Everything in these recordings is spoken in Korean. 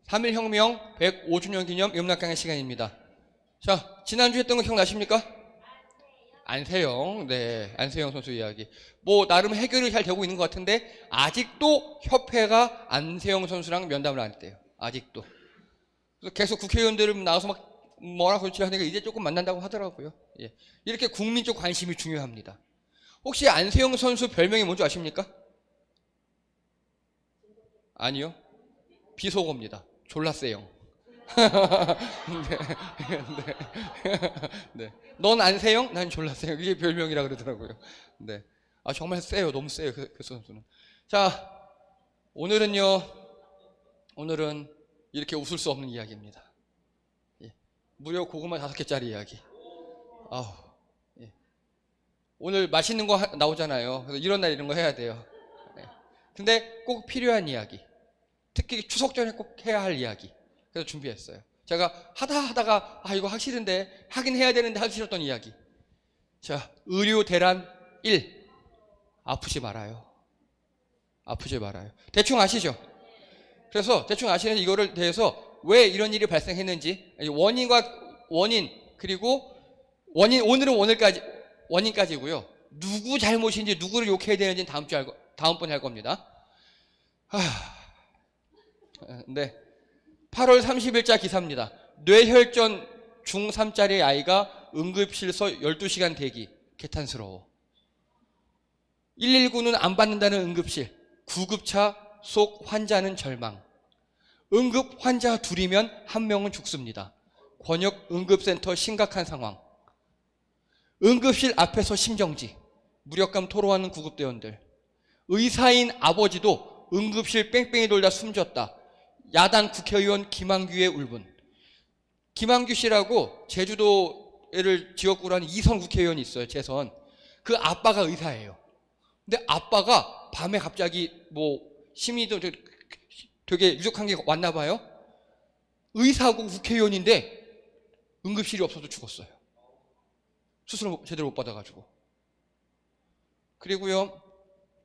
3.1혁명 105주년 기념 음락강의 시간입니다. 자, 지난주에 했던 거 기억나십니까? 안세영, 네, 안세영 선수 이야기. 뭐 나름 해결이 잘 되고 있는 것 같은데 아직도 협회가 안세영 선수랑 면담을 안 했대요. 아직도. 그래서 계속 국회의원들은 나와서 막 뭐라 그렇지 하니까 이제 조금 만난다고 하더라고요. 예. 이렇게 국민적 관심이 중요합니다. 혹시 안세영 선수 별명이 뭔지 아십니까? 아니요. 비속어입니다. 졸라세영. 네. 넌 안세영? 난 졸라세영. 이게 별명이라 그러더라고요. 네. 아, 정말 세요. 너무 세요. 그 선수는. 자, 오늘은 이렇게 웃을 수 없는 이야기입니다. 예. 무려 고구마 5개짜리 이야기. 아우. 예. 오늘 맛있는 거 나오잖아요. 그래서 이런 날 이런 거 해야 돼요. 네. 근데 꼭 필요한 이야기. 특히 추석 전에 꼭 해야 할 이야기. 그래서 준비했어요. 제가 하다가 이거 하기 싫은데 하긴 해야 되는데 하기 싫었던 이야기. 자, 의료 대란 1. 아프지 말아요. 아프지 말아요. 대충 아시죠? 그래서 대충 아시는 이거를 대해서 왜 이런 일이 발생했는지 원인 그리고 오늘은 원인까지고요. 누구 잘못인지 누구를 욕해야 되는지 다음번에 할 겁니다. 네. 8월 30일자 기사입니다. 뇌혈전 중3짜리 아이가 응급실서 12시간 대기. 개탄스러워. 119는 안 받는다는 응급실. 구급차 속 환자는 절망. 응급 환자 2이면 1명은 죽습니다. 권역 응급센터 심각한 상황. 응급실 앞에서 심정지. 무력감 토로하는 구급대원들. 의사인 아버지도 응급실 뺑뺑이 돌다 숨졌다. 야당 국회의원 김한규의 울분. 김한규 씨라고 제주도를 지역구로 하는 이선 국회의원이 있어요. 재선. 그 아빠가 의사예요. 근데 아빠가 밤에 갑자기 심리도 되게 유족한 게 왔나 봐요. 의사고 국회의원인데 응급실이 없어서 죽었어요. 수술을 제대로 못 받아가지고. 그리고요,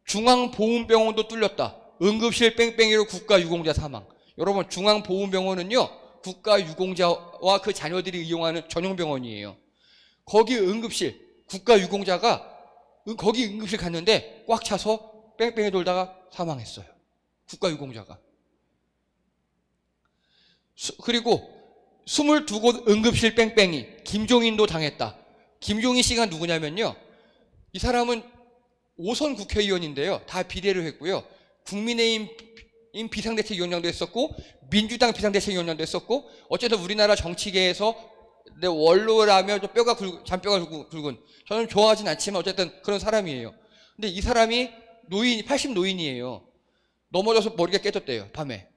중앙보훈병원도 뚫렸다. 응급실 뺑뺑이로 국가유공자 사망. 여러분, 중앙보훈병원은요, 국가유공자와 그 자녀들이 이용하는 전용병원이에요. 거기 응급실, 국가유공자가 거기 응급실 갔는데 꽉 차서 뺑뺑이 돌다가 사망했어요. 국가유공자가. 그리고 22곳 응급실 뺑뺑이, 김종인도 당했다. 김종인 씨가 누구냐면요, 이 사람은 5선 국회의원인데요. 다 비례를 했고요. 국민의힘 비상대책위원장도 했었고 민주당 비상대책위원장도 했었고 어쨌든 우리나라 정치계에서 원로라면 잔뼈가 굵은 저는 좋아하진 않지만 어쨌든 그런 사람이에요. 근데 이 사람이 80 노인이에요. 넘어져서 머리가 깨졌대요. 밤에.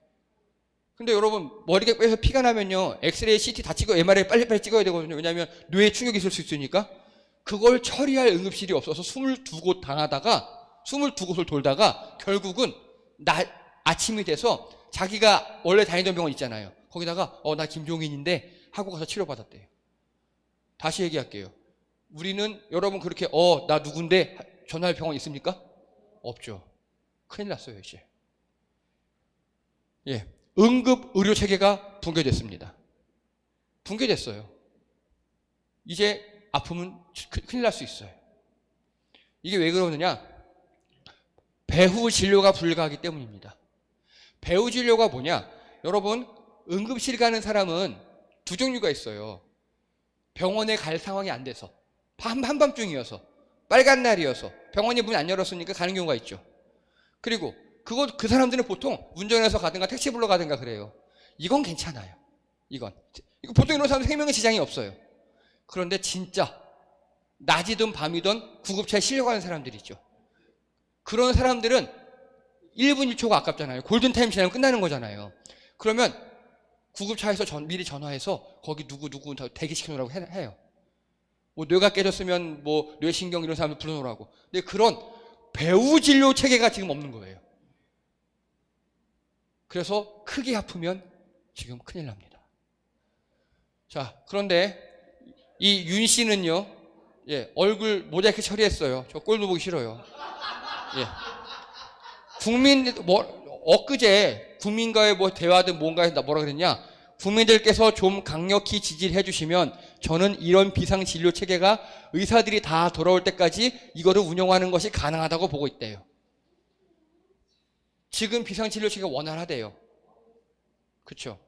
근데 여러분, 머리가 깨서 피가 나면요, 엑스레이, CT 다 찍어, MRI 빨리빨리 찍어야 되거든요. 왜냐하면 뇌에 충격이 있을 수 있으니까. 그걸 처리할 응급실이 없어서 22곳 당하다가 22곳을 돌다가 결국은 아침이 돼서 자기가 원래 다니던 병원 있잖아요. 거기다가 나 김종인인데 하고 가서 치료받았대요. 다시 얘기할게요. 우리는 여러분 그렇게 나 누군데 전화할 병원 있습니까? 없죠. 큰일 났어요 이제. 예, 응급 의료 체계가 붕괴됐습니다. 붕괴됐어요. 이제 아프면 큰일 날 수 있어요. 이게 왜 그러느냐? 배후 진료가 불가하기 때문입니다. 배후 진료가 뭐냐? 여러분, 응급실 가는 사람은 두 종류가 있어요. 병원에 갈 상황이 안 돼서, 한밤중이어서, 빨간 날이어서 병원이 문 안 열었으니까 가는 경우가 있죠. 그리고 그 사람들은 보통 운전해서 가든가 택시 불러 가든가 그래요. 이건 괜찮아요. 이거 보통 이런 사람들 생명에 지장이 없어요. 그런데 진짜 낮이든 밤이든 구급차에 실려가는 사람들이 있죠. 그런 사람들은 1분 1초가 아깝잖아요. 골든타임 지나면 끝나는 거잖아요. 그러면 구급차에서 미리 전화해서 거기 누구 대기시켜놓으라고 해요. 뇌가 깨졌으면 뇌신경 이런 사람들 불러놓으라고. 근데 그런 배후 진료 체계가 지금 없는 거예요. 그래서 크게 아프면 지금 큰일 납니다. 자, 그런데 이 윤 씨는요, 예, 얼굴 모자이크 처리했어요. 저 꼴도 보기 싫어요. 예. 엊그제 국민과의 뭐 대화든 뭔가 뭐라 그랬냐, 국민들께서 좀 강력히 지지를 해주시면 저는 이런 비상진료 체계가 의사들이 다 돌아올 때까지 이거를 운영하는 것이 가능하다고 보고 있대요. 지금 비상진료 체계가 원활하대요. 그렇죠?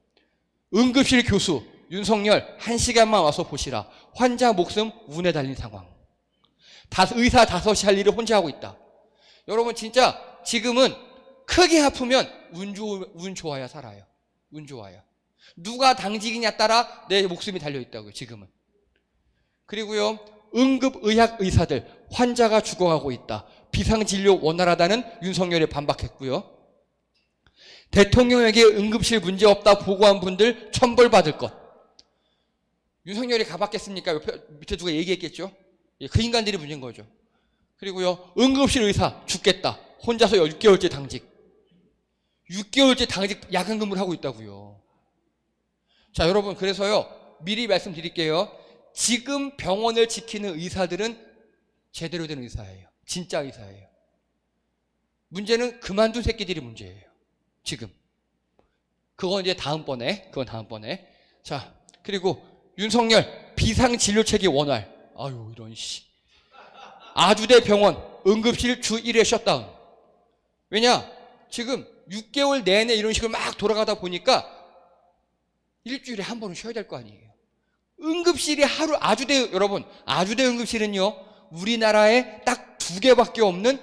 응급실 교수 윤석열 1시간만 와서 보시라. 환자 목숨 운에 달린 상황. 의사 5이 할 일을 혼자 하고 있다. 여러분 진짜 지금은 크게 아프면 운 좋아야 살아요. 운 좋아야. 누가 당직이냐 따라 내 목숨이 달려있다고요. 지금은. 그리고요, 응급의학 의사들 환자가 죽어가고 있다. 비상진료 원활하다는 윤석열에 반박했고요. 대통령에게 응급실 문제없다 보고한 분들 천벌받을 것. 윤석열이 가봤겠습니까? 밑에 누가 얘기했겠죠? 그 인간들이 문제인 거죠. 그리고요, 응급실 의사 죽겠다. 혼자서 6개월째 당직. 6개월째 당직 야간 근무를 하고 있다고요. 자, 여러분, 그래서요, 미리 말씀드릴게요. 지금 병원을 지키는 의사들은 제대로 된 의사예요. 진짜 의사예요. 문제는 그만둔 새끼들이 문제예요. 지금. 그건 다음번에. 자, 그리고 윤석열 비상진료체계 원활. 아유, 이런 씨. 아주대 병원 응급실 주 1회 셧다운. 왜냐? 지금 6개월 내내 이런 식으로 막 돌아가다 보니까 일주일에 한 번은 쉬어야 될 거 아니에요. 응급실이 여러분, 아주대 응급실은요, 우리나라에 딱 2개밖에 없는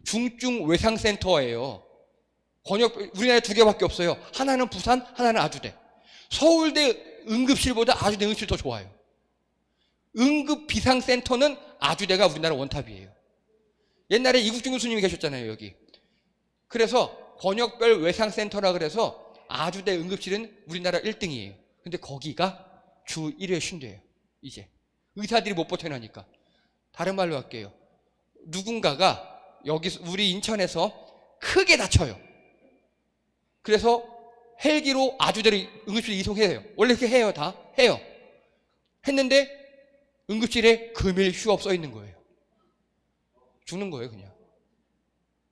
중증 외상센터예요. 우리나라에 2개밖에 없어요. 하나는 부산, 하나는 아주대. 서울대 응급실보다 아주대 응급실이 더 좋아요. 응급 비상센터는 아주대가 우리나라 원탑이에요. 옛날에 이국준 교수님이 계셨잖아요, 여기. 그래서 권역별 외상센터라 그래서 아주대 응급실은 우리나라 1등이에요. 근데 거기가 주 1회 쉰대요, 이제. 의사들이 못 버텨나니까. 다른 말로 할게요. 누군가가 우리 인천에서 크게 다쳐요. 그래서 헬기로 아주대로 응급실에 이송해요. 원래 그렇게 해요, 다. 해요. 했는데 응급실에 금일 휴업 써 있는 거예요. 죽는 거예요, 그냥.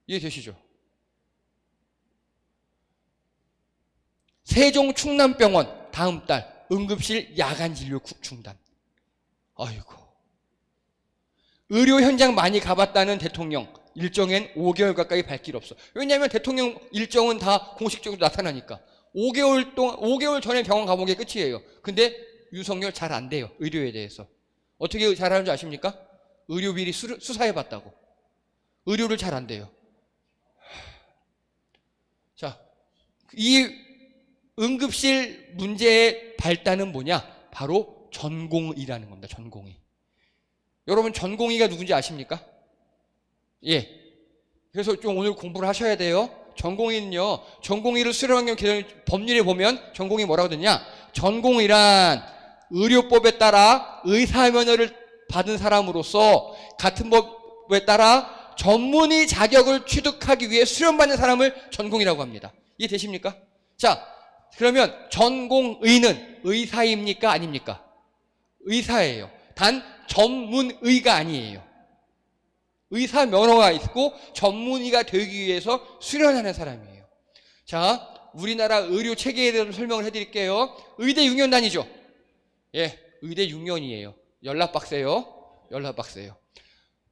이해되시죠? 세종 충남병원 다음 달 응급실 야간 진료 중단. 아이고. 의료 현장 많이 가봤다는 대통령 일정엔 5개월 가까이 발 길 없어. 왜냐하면 대통령 일정은 다 공식적으로 나타나니까. 5개월 전에 병원 가본 게 끝이에요. 근데 윤석열 잘 안 돼요, 의료에 대해서. 어떻게 잘하는 줄 아십니까? 의료비리 수사해봤다고. 의료를 잘 안 돼요. 자, 이 응급실 문제의 발단은 뭐냐? 바로 전공의라는 겁니다. 전공의. 여러분, 전공의가 누군지 아십니까? 예. 그래서 좀 오늘 공부를 하셔야 돼요. 전공의는요, 전공의를 수령한 경우 법률에 보면 전공의 뭐라고 되냐? 전공의란 의료법에 따라 의사면허를 받은 사람으로서 같은 법에 따라 전문의 자격을 취득하기 위해 수련받는 사람을 전공의라고 합니다. 이해되십니까? 자, 그러면 전공의는 의사입니까? 아닙니까? 의사예요. 단 전문의가 아니에요. 의사 면허가 있고 전문의가 되기 위해서 수련하는 사람이에요. 자, 우리나라 의료 체계에 대해서 설명을 해드릴게요. 의대 6년단이죠. 예, 의대 6년이에요. 연락박세요. 연락박세요.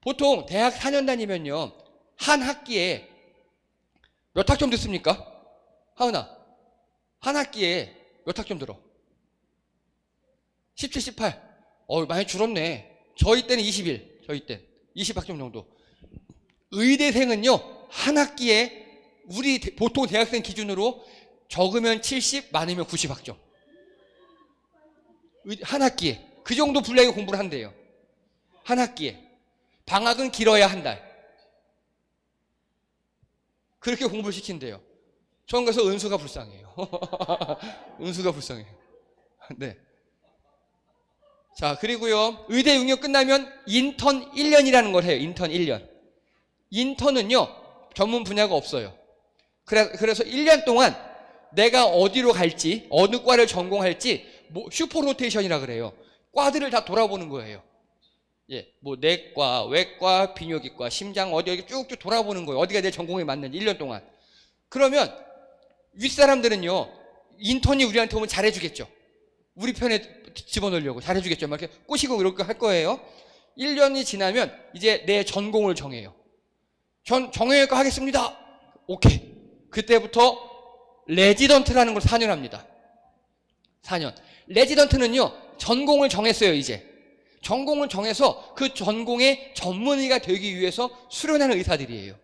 보통 대학 4년단이면요, 한 학기에 몇 학점 듣습니까? 하은아, 한 학기에 몇 학점 들어? 17, 18. 많이 줄었네. 저희 때는 21. 저희 때 20학점 정도. 의대생은요, 한 학기에 우리 보통 대학생 기준으로 적으면 70, 많으면 90학점. 한 학기에. 그 정도 분량의 공부를 한대요. 한 학기에. 방학은 길어야 한 달. 그렇게 공부를 시킨대요. 저는 그래서 은수가 불쌍해요. 은수가 불쌍해요. 네. 자, 그리고요, 의대 6년 끝나면 인턴 1년이라는 걸 해요. 인턴 1년. 인턴은요, 전문 분야가 없어요. 그래서 1년 동안 내가 어디로 갈지, 어느 과를 전공할지, 슈퍼 로테이션이라 그래요. 과들을 다 돌아보는 거예요. 예, 내과, 외과, 비뇨기과, 심장, 어디 쭉쭉 돌아보는 거예요. 어디가 내 전공에 맞는지 1년 동안. 그러면 윗사람들은요, 인턴이 우리한테 오면 잘해주겠죠. 우리 편에 집어넣으려고 잘해주겠죠. 막 이렇게 꼬시고 이렇게 할 거예요. 1년이 지나면 이제 내 전공을 정해요. 전 정형외과 하겠습니다. 오케이. 그때부터 레지던트라는 걸 4년 합니다. 4년. 레지던트는요, 전공을 정했어요, 이제. 전공을 정해서 그 전공의 전문의가 되기 위해서 수련하는 의사들이에요.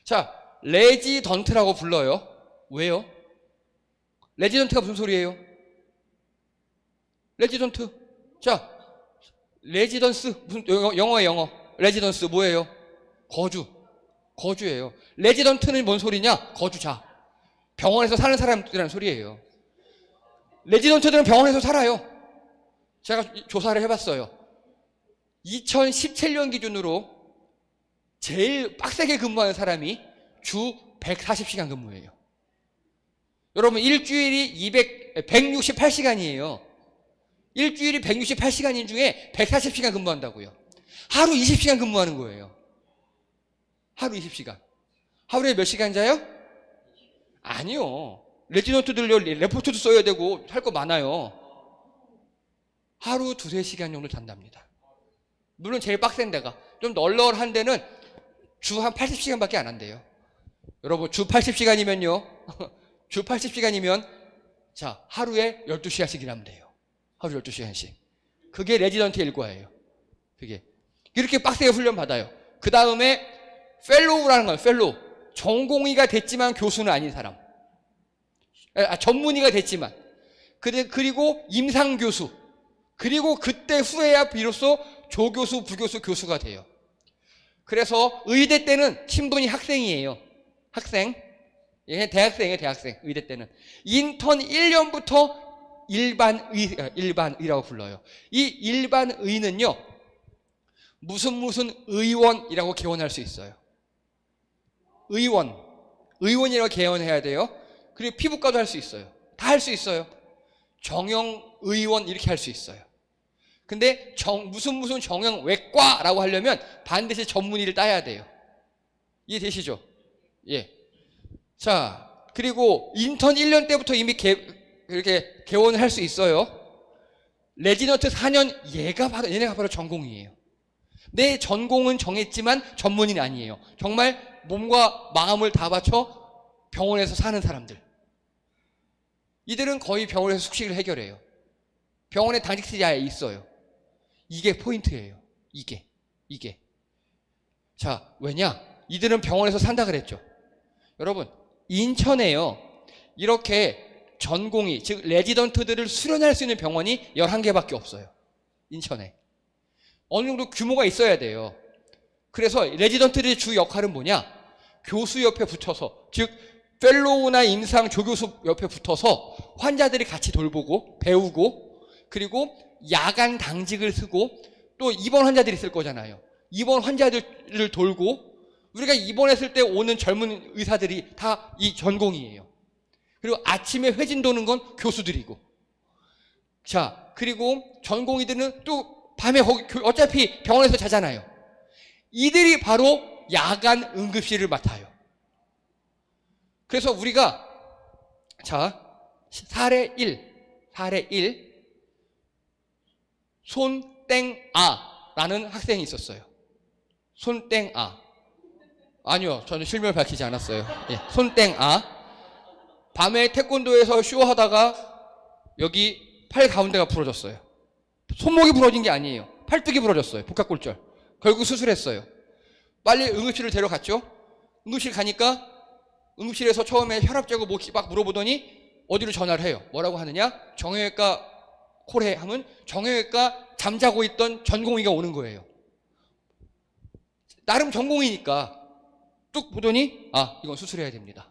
자, 레지던트라고 불러요. 왜요? 레지던트가 무슨 소리예요? 레지던트. 자, 레지던스. 무슨, 영어예요, 영어. 레지던스 뭐예요? 거주예요. 레지던트는 뭔 소리냐? 거주자. 병원에서 사는 사람들이라는 소리예요. 레지던트들은 병원에서 살아요. 제가 조사를 해봤어요. 2017년 기준으로 제일 빡세게 근무하는 사람이 주 140시간 근무예요. 여러분, 일주일이 168시간이에요. 일주일이 168시간인 중에 140시간 근무한다고요. 하루 20시간 근무하는 거예요. 하루 20시간. 하루에 몇 시간 자요? 아니요. 레지던트들요, 레포트도 써야 되고 할 거 많아요. 하루 2-3시간 정도 잔답니다. 물론 제일 빡센 데가, 좀 널널한 데는 주 한 80시간밖에 안 한대요. 여러분, 주 80시간이면요 주 80시간이면 자, 하루에 12시간씩 일하면 돼요. 하루 12시간씩. 그게 레지던트 일과예요. 그게 이렇게 빡세게 훈련 받아요. 그 다음에 펠로우라는 거예요. 펠로우. 전공의가 됐지만 교수는 아닌 사람. 전문의가 됐지만. 그리고 임상교수. 그리고 그때 후에야 비로소 조교수, 부교수, 교수가 돼요. 그래서 의대 때는 신분이 학생이에요. 학생. 예, 대학생이에요, 대학생. 의대 때는. 인턴 1년부터 일반의라고 불러요. 이 일반의는요, 무슨 의원이라고 개원할 수 있어요. 의원이라고 개원해야 돼요. 그리고 피부과도 할 수 있어요. 다 할 수 있어요. 정형의원 이렇게 할 수 있어요. 근데 무슨 정형외과라고 하려면 반드시 전문의를 따야 돼요. 이해되시죠? 예. 자, 그리고 인턴 1년 때부터 이미 이렇게 개원을 할 수 있어요. 레지던트 4년, 얘네가 바로 전공이에요. 내 전공은 정했지만 전문의는 아니에요. 정말 몸과 마음을 다 바쳐 병원에서 사는 사람들. 이들은 거의 병원에서 숙식을 해결해요. 병원에 당직실이 아예 있어요. 이게 포인트예요. 이게. 자, 왜냐? 이들은 병원에서 산다 그랬죠. 여러분, 인천에요, 이렇게 전공의, 즉 레지던트들을 수련할 수 있는 병원이 11개밖에 없어요. 인천에. 어느 정도 규모가 있어야 돼요. 그래서 레지던트들의 주 역할은 뭐냐? 교수 옆에 붙어서, 즉 펠로우나 임상 조교수 옆에 붙어서 환자들이 같이 돌보고 배우고, 그리고 야간 당직을 쓰고, 또 입원 환자들이 있을 거잖아요. 입원 환자들을 돌고, 우리가 입원했을 때 오는 젊은 의사들이 다 이 전공이에요. 그리고 아침에 회진 도는 건 교수들이고. 자, 그리고 전공의들은 또 밤에 어차피 병원에서 자잖아요. 이들이 바로 야간 응급실을 맡아요. 그래서 우리가, 자, 사례 1, 손땡아라는 학생이 있었어요. 손땡아. 아니요, 저는 실명을 밝히지 않았어요. 예, 손땡아. 밤에 태권도에서 쇼하다가 여기 팔 가운데가 부러졌어요. 손목이 부러진 게 아니에요. 팔뚝이 부러졌어요. 복합골절. 결국 수술했어요. 빨리 응급실을 데려갔죠. 응급실 가니까 응급실에서 처음에 혈압 재고 뭐 막 물어보더니 어디로 전화를 해요. 뭐라고 하느냐? 정형외과 콜해 하면 정형외과 잠자고 있던 전공의가 오는 거예요. 나름 전공이니까 뚝 보더니 이건 수술해야 됩니다.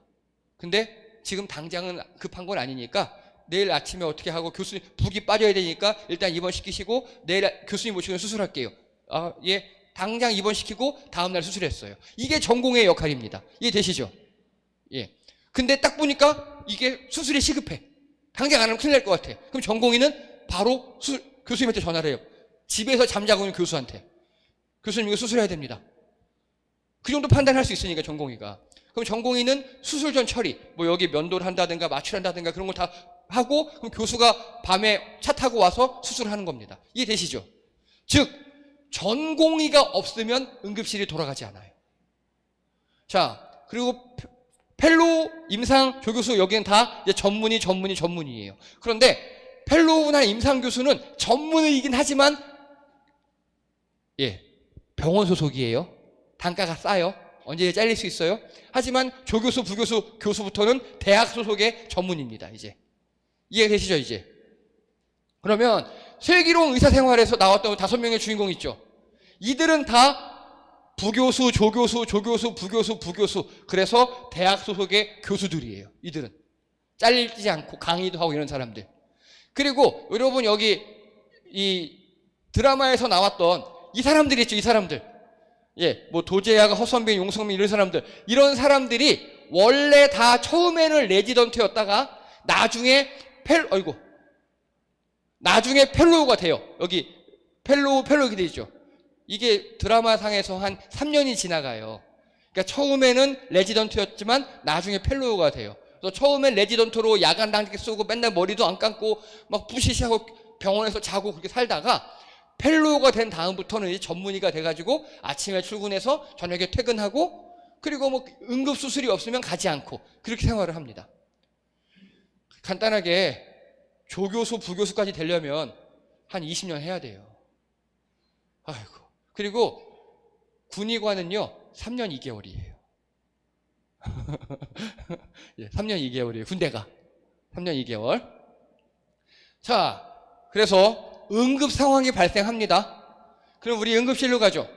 근데 지금 당장은 급한 건 아니니까 내일 아침에 어떻게 하고 교수님 붓이 빠져야 되니까 일단 입원시키시고 내일 교수님 모시고 수술할게요. 예, 당장 입원시키고 다음날 수술했어요. 이게 전공의 역할입니다. 이해되시죠? 예. 근데 딱 보니까 이게 수술이 시급해. 당장 안 하면 큰일 날 것 같아. 그럼 전공의는 바로 교수님한테 전화를 해요. 집에서 잠자고 있는 교수한테. 교수님 이거 수술해야 됩니다. 그 정도 판단할 수 있으니까 전공의가. 그럼 전공의는 수술 전 처리, 뭐 여기 면도를 한다든가 마취를 한다든가 그런 거 다 하고, 그럼 교수가 밤에 차 타고 와서 수술을 하는 겁니다. 이해되시죠? 즉 전공의가 없으면 응급실이 돌아가지 않아요. 자, 그리고 펠로우, 임상, 조교수 여기는 다 이제 전문의예요. 그런데 펠로우나 임상 교수는 전문의이긴 하지만 병원 소속이에요. 단가가 싸요. 언제 잘릴 수 있어요. 하지만 조교수, 부교수, 교수부터는 대학 소속의 전문입니다. 이제 이해되시죠? 이제 그러면 슬기로운 의사생활에서 나왔던 5명의 주인공 있죠. 이들은 다 부교수, 조교수, 부교수, 그래서 대학 소속의 교수들이에요. 이들은 잘리지 않고 강의도 하고 이런 사람들. 그리고 여러분 여기 이 드라마에서 나왔던 이 사람들 있죠. 이 사람들, 뭐 도재아가, 허선빈, 용성민 이런 사람들, 이런 사람들이 원래 다 처음에는 레지던트였다가 나중에 펠로우가 돼요. 여기 펠로우 이렇게 돼 있죠. 이게 드라마상에서 한 3년이 지나가요. 그러니까 처음에는 레지던트였지만 나중에 펠로우가 돼요. 그래서 처음엔 레지던트로 야간 당직 쓰고 맨날 머리도 안 감고 막 부시시하고 병원에서 자고 그렇게 살다가 펠로우가 된 다음부터는 이제 전문의가 돼가지고 아침에 출근해서 저녁에 퇴근하고, 그리고 뭐 응급수술이 없으면 가지 않고 그렇게 생활을 합니다. 간단하게 조교수, 부교수까지 되려면 한 20년 해야 돼요. 아이고. 그리고 군의관은요 3년 2개월이에요. 3년 2개월이에요. 군대가 3년 2개월. 자, 그래서 응급 상황이 발생합니다. 그럼 우리 응급실로 가죠.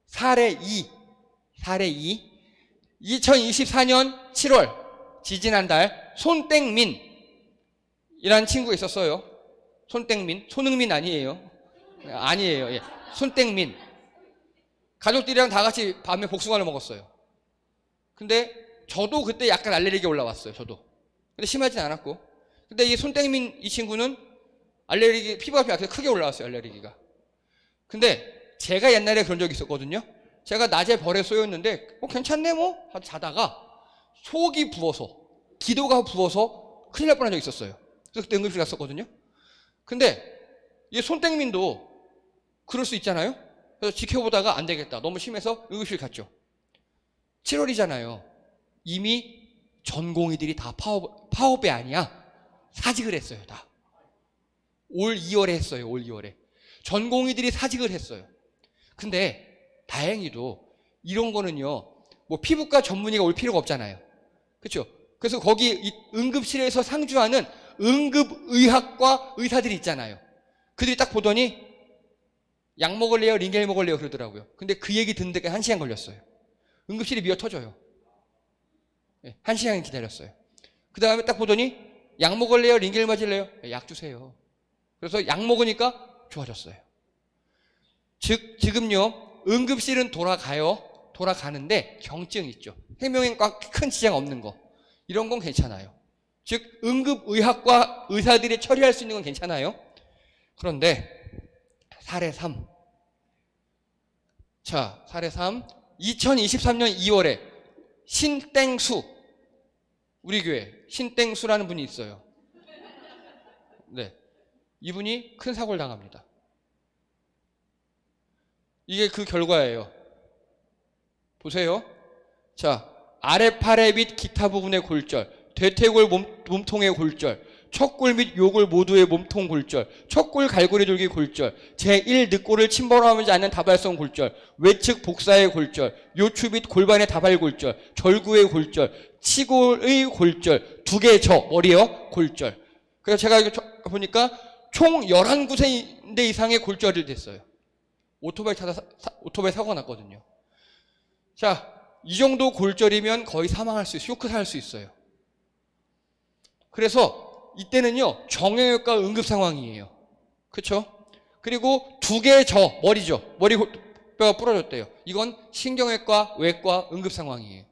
사례 2. 2024년 7월 지지난달 손땡민 이라는 친구가 있었어요. 손땡민, 손흥민 아니에요. 손땡민. 가족들이랑 다 같이 밤에 복숭아를 먹었어요. 근데 저도 그때 약간 알레르기가 올라왔어요. 저도. 근데 심하진 않았고. 근데 이 손땡민 이 친구는 피부가 크게 올라왔어요. 알레르기가. 근데 제가 옛날에 그런 적이 있었거든요. 제가 낮에 벌에 쏘였는데 괜찮네 뭐 하고 자다가 속이 부어서, 기도가 부어서 큰일 날 뻔한 적이 있었어요. 그래서 그때 응급실 갔었거든요. 근데 이 손땡민도 그럴 수 있잖아요. 그래서 지켜보다가 안 되겠다, 너무 심해서 응급실 갔죠. 7월이잖아요. 이미 전공의들이 다 파업이 아니야, 사직을 했어요. 다 올 2월에 했어요. 올 2월에 전공의들이 사직을 했어요. 근데 다행히도 이런 거는요 뭐 피부과 전문의가 올 필요가 없잖아요. 그렇죠? 그래서 거기 응급실에서 상주하는 응급의학과 의사들이 있잖아요. 그들이 딱 보더니 약 먹을래요? 링겔 먹을래요? 그러더라고요. 근데 그 얘기 듣는 데까지 1시간 걸렸어요. 응급실이 미어 터져요. 1시간 기다렸어요. 그 다음에 딱 보더니 약 먹을래요? 링겔 맞을래요? 약 주세요. 그래서 약 먹으니까 좋아졌어요. 즉 지금요 응급실은 돌아가는데 경증 있죠. 생명과 큰 지장 없는 거, 이런 건 괜찮아요. 즉 응급의학과 의사들이 처리할 수 있는 건 괜찮아요. 그런데 사례 3. 자, 사례 3. 2023년 2월에 신땡수, 우리 교회 신땡수라는 분이 있어요. 이분이 큰 사고를 당합니다. 이게 그 결과예요. 보세요. 자, 아래팔에 및 기타 부분의 골절, 대퇴골 몸통의 골절, 척골 및 요골 모두의 몸통 골절, 척골 갈고리 돌기 골절, 제1 늑골을 침범하지 않는 다발성 골절, 외측 복사의 골절, 요추 및 골반의 다발 골절, 절구의 골절, 치골의 골절, 두 개 머리요 골절. 그래서 제가 이거 보니까 총 11군데 이상의 골절이 됐어요. 오토바이 사고가 났거든요. 자, 이 정도 골절이면 거의 사망할 수 있어요. 쇼크할 수 있어요. 그래서 이때는요 정형외과 응급 상황이에요. 그렇죠? 그리고 두 개의 머리죠. 머리뼈가 부러졌대요. 이건 신경외과, 외과 응급 상황이에요.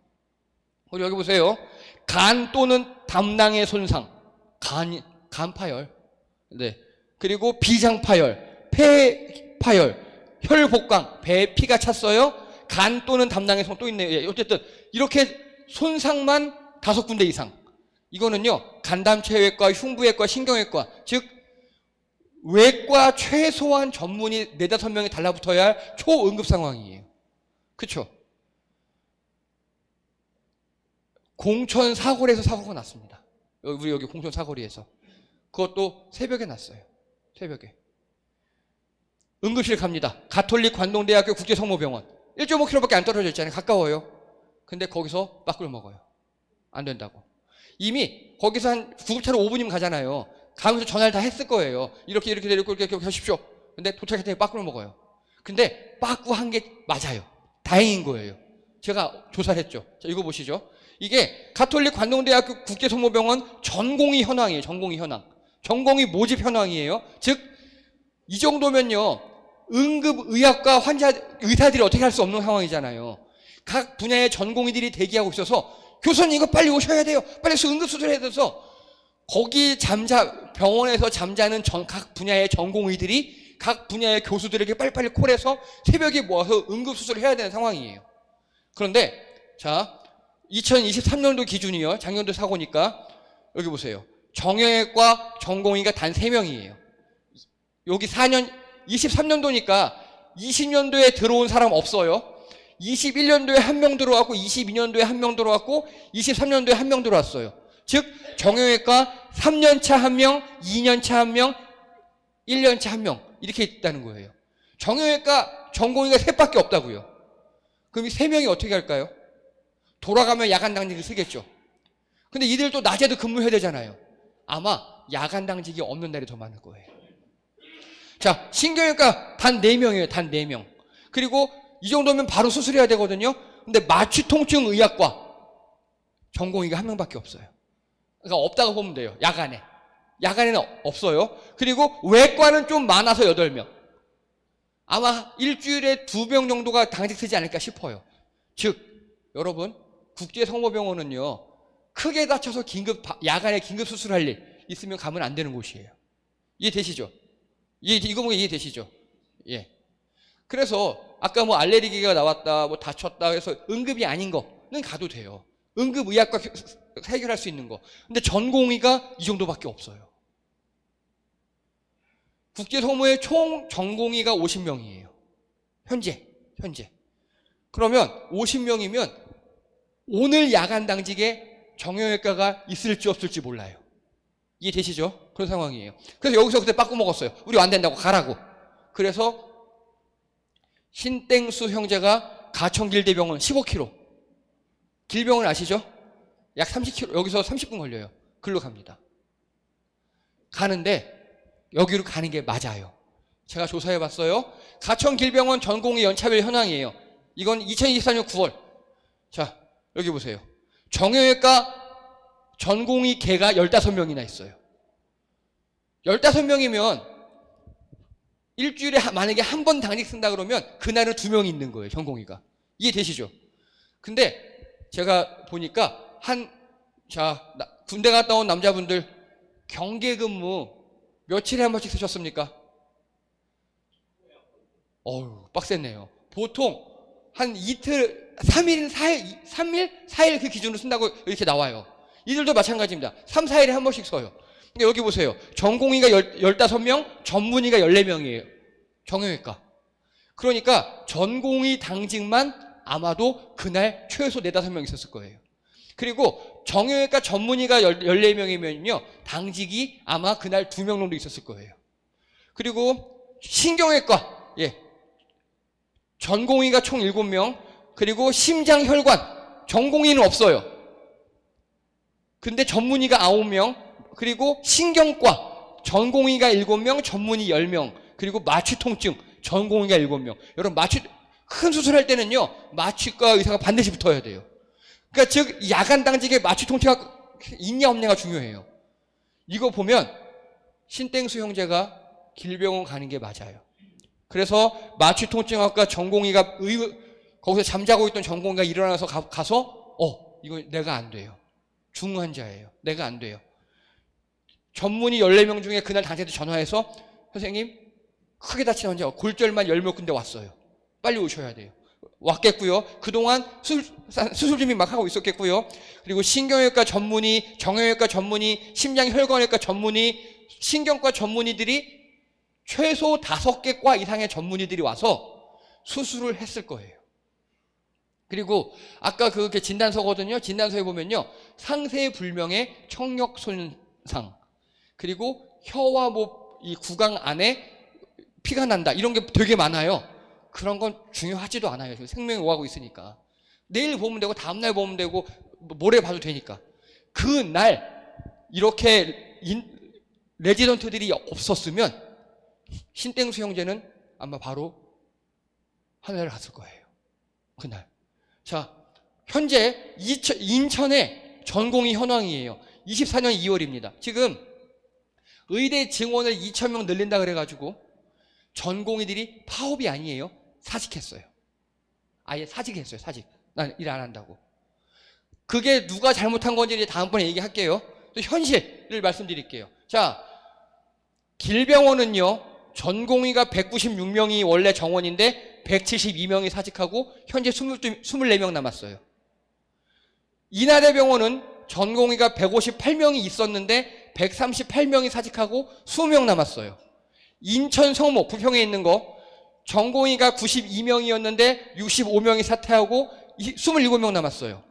그리고 여기 보세요. 간 또는 담낭의 손상, 간 파열, 그리고 비장 파열, 폐 파열, 혈복강, 배에 피가 찼어요. 간 또는 담낭의 손 또 있네요. 예, 어쨌든 이렇게 손상만 5군데 이상. 이거는요, 간담체외과, 흉부외과, 신경외과, 즉 외과 최소한 전문의 4-5명이 달라붙어야 할 초응급 상황이에요. 그렇죠? 공천 사거리에서 사고가 났습니다. 우리 여기 공천 사거리에서. 그것도 새벽에 났어요. 새벽에. 응급실 갑니다. 가톨릭 관동대학교 국제성모병원. 1.5km밖에 안 떨어져 있잖아요. 가까워요. 근데 거기서 빠꾸를 먹어요. 안 된다고. 이미 거기서 한 구급차로 5분이면 가잖아요. 가면서 전화를 다 했을 거예요. 이렇게 데리고 이렇게 하십시오. 근데 도착했더니 빠꾸를 먹어요. 근데 빠꾸 한 게 맞아요. 다행인 거예요. 제가 조사를 했죠. 자, 이거 보시죠. 이게 가톨릭 관동대학교 국제성모병원 전공의 현황이에요. 전공의 현황. 전공의 모집 현황이에요. 즉, 이 정도면요, 응급의학과 의사들이 어떻게 할 수 없는 상황이잖아요. 각 분야의 전공의들이 대기하고 있어서 교수님 이거 빨리 오셔야 돼요. 빨리 응급수술해야 돼서 거기 병원에서 잠자는 각 분야의 전공의들이 각 분야의 교수들에게 빨리빨리 콜해서 새벽에 모아서 응급수술을 해야 되는 상황이에요. 그런데 자, 2023년도 기준이요. 작년도 사고니까 여기 보세요. 정형외과 전공의가 단 3명이에요. 여기 23년도니까 20년도에 들어온 사람 없어요. 21년도에 1명 들어왔고 22년도에 1명 들어왔고 23년도에 1명 들어왔어요. 즉 정형외과 3년차 1명, 2년차 1명, 1년차 1명 이렇게 있다는 거예요. 정형외과 전공의가 3밖에 없다고요. 그럼 이 3명이 어떻게 할까요? 돌아가면 야간 당직을 쓰겠죠. 근데 이들도 낮에도 근무해야 되잖아요. 아마 야간 당직이 없는 날이 더 많을 거예요. 자, 신경외과 단 4명이에요. 단 4명. 그리고 이 정도면 바로 수술해야 되거든요. 근데 마취통증의학과 전공의가 1명밖에 없어요. 그러니까 없다고 보면 돼요. 야간에. 야간에는 없어요. 그리고 외과는 좀 많아서 8명. 아마 일주일에 2명 정도가 당직 쓰지 않을까 싶어요. 즉, 여러분, 국제성모병원은요, 크게 다쳐서 야간에 긴급 수술할 일 있으면 가면 안 되는 곳이에요. 이해되시죠? 이거 보면 이해되시죠? 예. 그래서 아까 뭐 알레르기가 나왔다, 뭐 다쳤다 해서 응급이 아닌 거는 가도 돼요. 응급의학과 해결할 수 있는 거. 근데 전공의가 이 정도밖에 없어요. 국제성모의 총 전공의가 50명이에요. 현재. 그러면 50명이면 오늘 야간 당직에 정형외과가 있을지 없을지 몰라요. 이해되시죠? 그런 상황이에요. 그래서 여기서 그때 빠꾸 먹었어요. 우리 안 된다고 가라고. 그래서 신땡수 형제가 가천길대병원 15km. 길병원 아시죠? 약 30km. 여기서 30분 걸려요. 글로 갑니다. 가는데 여기로 가는 게 맞아요. 제가 조사해봤어요. 가천길병원 전공의 연차별 현황이에요. 이건 2024년 9월. 자, 여기 보세요. 정형외과 전공의 개가 15명이나 있어요. 15명이면 일주일에 만약에 한 번 당직 쓴다 그러면 그날은 2명이 있는 거예요. 전공의가. 이해되시죠? 근데 제가 보니까 군대 갔다 온 남자분들 경계 근무 며칠에 한 번씩 쓰셨습니까? 어휴, 빡셌네요. 보통 한 이틀, 3일, 4일 그 기준으로 쓴다고 이렇게 나와요. 이들도 마찬가지입니다. 3, 4일에 한 번씩 써요. 근데 여기 보세요. 전공의가 15명, 전문의가 14명이에요. 정형외과. 그러니까 전공의 당직만 아마도 그날 최소 4-5명 있었을 거예요. 그리고 정형외과 전문의가 14명이면요. 당직이 아마 그날 2명 정도 있었을 거예요. 그리고 신경외과. 예. 전공의가 총 7명. 그리고 심장혈관. 전공의는 없어요. 근데 전문의가 9명. 그리고 신경과 전공의가 7명, 전문의 10명. 그리고 마취통증 전공의가 7명. 여러분 큰 수술할 때는요. 마취과 의사가 반드시 붙어야 돼요. 그러니까 즉 야간 당직에 마취통증가 있냐 없냐가 중요해요. 이거 보면 신땡수 형제가 길병원 가는 게 맞아요. 그래서 마취통증학과 전공의가 거기서 잠자고 있던 전공의가 일어나서 가서 이거 내가 안 돼요. 중환자예요. 내가 안 돼요. 전문의 14명 중에 그날 당직한테 전화해서 선생님 크게 다친 환자 골절만 10몇 군데 왔어요. 빨리 오셔야 돼요. 왔겠고요. 그동안 수술 준비 막 하고 있었겠고요. 그리고 신경외과 전문의, 정형외과 전문의, 심장혈관외과 전문의, 신경과 전문의들이 최소 5개 과 이상의 전문의들이 와서 수술을 했을 거예요. 그리고 아까 그게 진단서거든요. 진단서에 보면요, 상세불명의 청력 손상, 그리고 혀와 뭐 이 구강 안에 피가 난다, 이런 게 되게 많아요. 그런 건 중요하지도 않아요. 지금 생명이 오가고 있으니까. 내일 보면 되고 다음날 보면 되고 모레 봐도 되니까. 그날 이렇게 레지던트들이 없었으면 신땡수 형제는 아마 바로 하늘을 갔을 거예요. 그날. 자, 현재 인천의 전공의 현황이에요. 24년 2월입니다. 지금 의대 증원을 2,000명 늘린다 그래가지고 전공의들이 파업이 아니에요. 사직했어요. 아예 사직했어요. 사직. 난 일 안 한다고. 그게 누가 잘못한 건지 이제 다음번에 얘기할게요. 또 현실을 말씀드릴게요. 자, 길병원은요, 전공의가 196명이 원래 정원인데 172명이 사직하고 현재 24명 남았어요. 이나대병원은 전공의가 158명이 있었는데 138명이 사직하고 20명 남았어요. 인천 성모, 부평에 있는 거, 전공의가 92명이었는데 65명이 사퇴하고 27명 남았어요.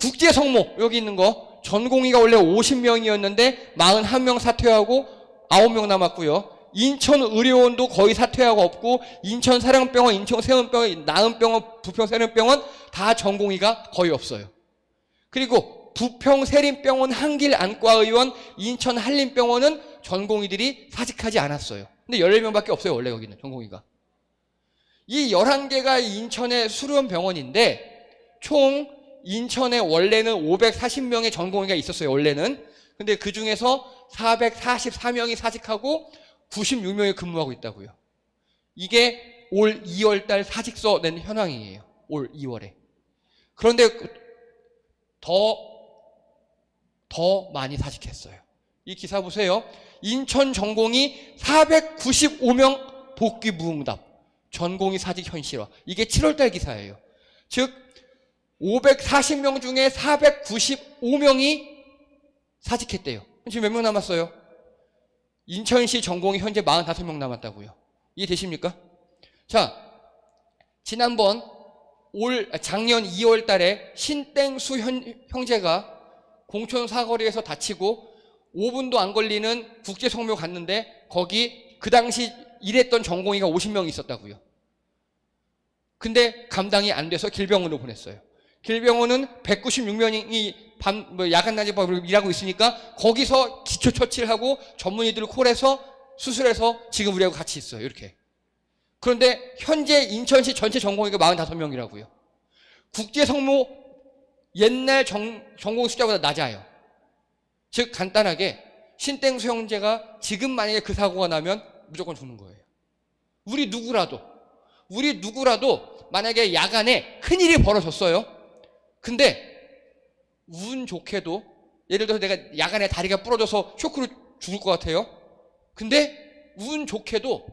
국제 성모, 여기 있는 거, 전공의가 원래 50명이었는데 41명 사퇴하고 9명 남았고요. 인천 의료원도 거의 사퇴하고 없고, 인천 사령병원, 인천 세운병원, 나은병원, 부평 세련병원 다 전공의가 거의 없어요. 그리고 부평 세림병원 한길 안과의원, 인천 한림병원은 전공의들이 사직하지 않았어요. 근데 14명밖에 없어요. 원래 여기는 전공의가. 이 11개가 인천의 수련 병원인데 총 인천에 원래는 540명의 전공의가 있었어요. 원래는. 근데 그 중에서 444명이 사직하고 96명이 근무하고 있다고요. 이게 올 2월 달 사직서 낸 현황이에요. 올 2월에. 그런데 더 많이 사직했어요. 이 기사 보세요. 인천 전공의 495명 복귀 무응답. 전공의 사직 현실화. 이게 7월 달 기사예요. 즉 540명 중에 495명이 사직했대요. 지금 몇 명 남았어요? 인천시 전공이 현재 45명 남았다고요. 이해되십니까? 자, 지난번 작년 2월 달에 신땡수 형제가 공촌 사거리에서 다치고 5분도 안 걸리는 국제성묘 갔는데 거기 그 당시 일했던 전공의가 50명 있었다고요. 근데 감당이 안 돼서 길병원으로 보냈어요. 길병원은 196명이 야간 낮에 일하고 있으니까 거기서 기초 처치를 하고 전문의들을 콜해서 수술해서 지금 우리하고 같이 있어요. 이렇게. 그런데 현재 인천시 전체 전공의가 45명이라고요. 국제성모 옛날 전공 숫자보다 낮아요. 즉 간단하게 신땡수 형제가 지금 만약에 그 사고가 나면 무조건 죽는 거예요. 우리 누구라도 만약에 야간에 큰일이 벌어졌어요. 근데 운 좋게도 예를 들어서 내가 야간에 다리가 부러져서 쇼크로 죽을 것 같아요. 근데 운 좋게도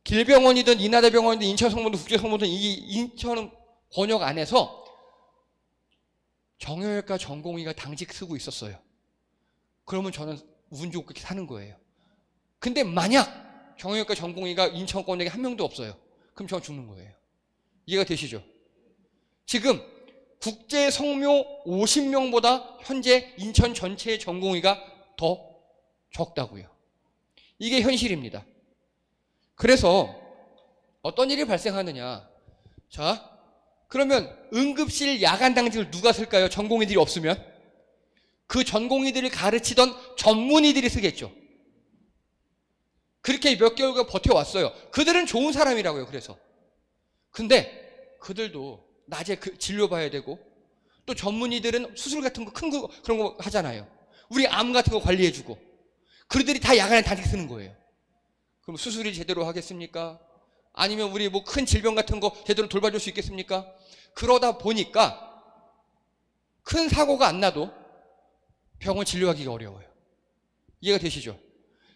길병원이든 인하대병원이든 인천성모든 국제성모든 이 인천 권역 안에서 정형외과 전공의가 당직 쓰고 있었어요. 그러면 저는 운 좋게 사는 거예요. 근데 만약 정형외과 전공의가 인천 권역에 한 명도 없어요. 그럼 저는 죽는 거예요. 이해가 되시죠? 지금 국제 성묘 50명보다 현재 인천 전체의 전공의가 더 적다고요. 이게 현실입니다. 그래서 어떤 일이 발생하느냐. 자, 그러면 응급실 야간 당직을 누가 쓸까요? 전공의들이 없으면? 그 전공의들을 가르치던 전문의들이 쓰겠죠. 그렇게 몇 개월간 버텨왔어요. 그들은 좋은 사람이라고요. 그래서. 근데 그들도 낮에 진료봐야 되고, 또 전문의들은 수술 같은 거 큰 거 그런 거 하잖아요. 우리 암 같은 거 관리해주고. 그들이 다 야간에 단직 쓰는 거예요. 그럼 수술이 제대로 하겠습니까? 아니면 우리 뭐 큰 질병 같은 거 제대로 돌봐줄 수 있겠습니까? 그러다 보니까 큰 사고가 안 나도 병원 진료하기가 어려워요. 이해가 되시죠?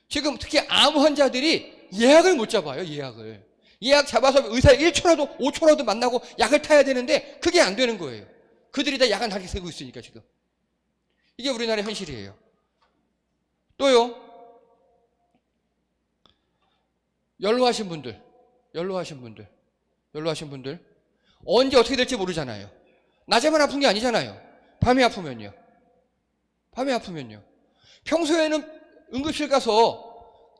지금 특히 암 환자들이 예약을 못 잡아요. 예약을. 예약 잡아서 의사 1초라도 5초라도 만나고 약을 타야 되는데 그게 안 되는 거예요. 그들이 다 야간 단기 세고 있으니까 지금. 이게 우리나라의 현실이에요. 또요. 연로하신 분들 언제 어떻게 될지 모르잖아요. 낮에만 아픈 게 아니잖아요. 밤에 아프면요. 평소에는 응급실 가서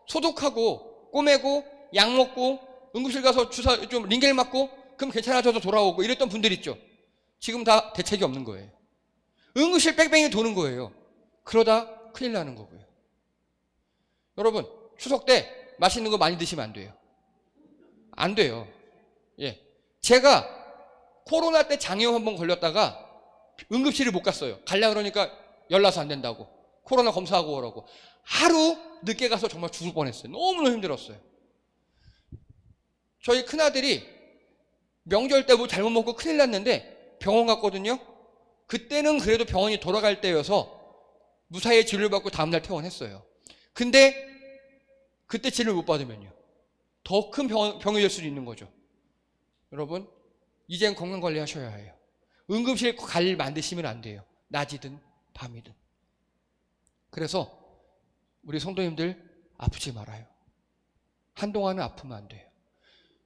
소독하고 꼬매고 약 먹고 응급실 가서 주사 좀 링겔 맞고 그럼 괜찮아져서 돌아오고 이랬던 분들 있죠. 지금 다 대책이 없는 거예요. 응급실 뺑뺑이 도는 거예요. 그러다 큰일 나는 거고요. 여러분, 추석 때 맛있는 거 많이 드시면 안 돼요. 안 돼요. 예. 제가 코로나 때 장염 한번 걸렸다가 응급실을 못 갔어요. 가려고 그러니까 연락서 안 된다고. 코로나 검사하고 오라고. 하루 늦게 가서 정말 죽을 뻔했어요. 너무너무 힘들었어요. 저희 큰아들이 명절 때 뭐 잘못 먹고 큰일 났는데 병원 갔거든요. 그때는 그래도 병원이 돌아갈 때여서 무사히 진료를 받고 다음날 퇴원했어요. 근데 그때 진료를 못 받으면요. 더 큰 병이 될 수도 있는 거죠. 여러분, 이젠 건강관리 하셔야 해요. 응급실 갈 일 만드시면 안 돼요. 낮이든 밤이든. 그래서 우리 성도님들 아프지 말아요. 한동안은 아프면 안 돼요.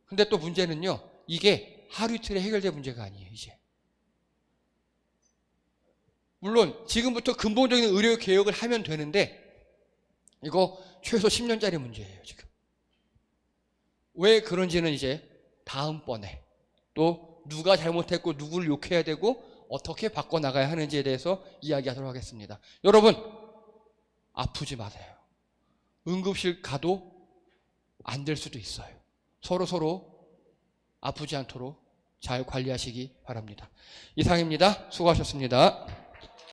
근데 또 문제는요. 이게 하루 이틀에 해결될 문제가 아니에요. 이제. 물론 지금부터 근본적인 의료 개혁을 하면 되는데 이거 최소 10년짜리 문제예요. 지금. 왜 그런지는 이제 다음번에 또 누가 잘못했고 누구를 욕해야 되고 어떻게 바꿔나가야 하는지에 대해서 이야기하도록 하겠습니다. 여러분, 아프지 마세요. 응급실 가도 안 될 수도 있어요. 서로 아프지 않도록 잘 관리하시기 바랍니다. 이상입니다. 수고하셨습니다.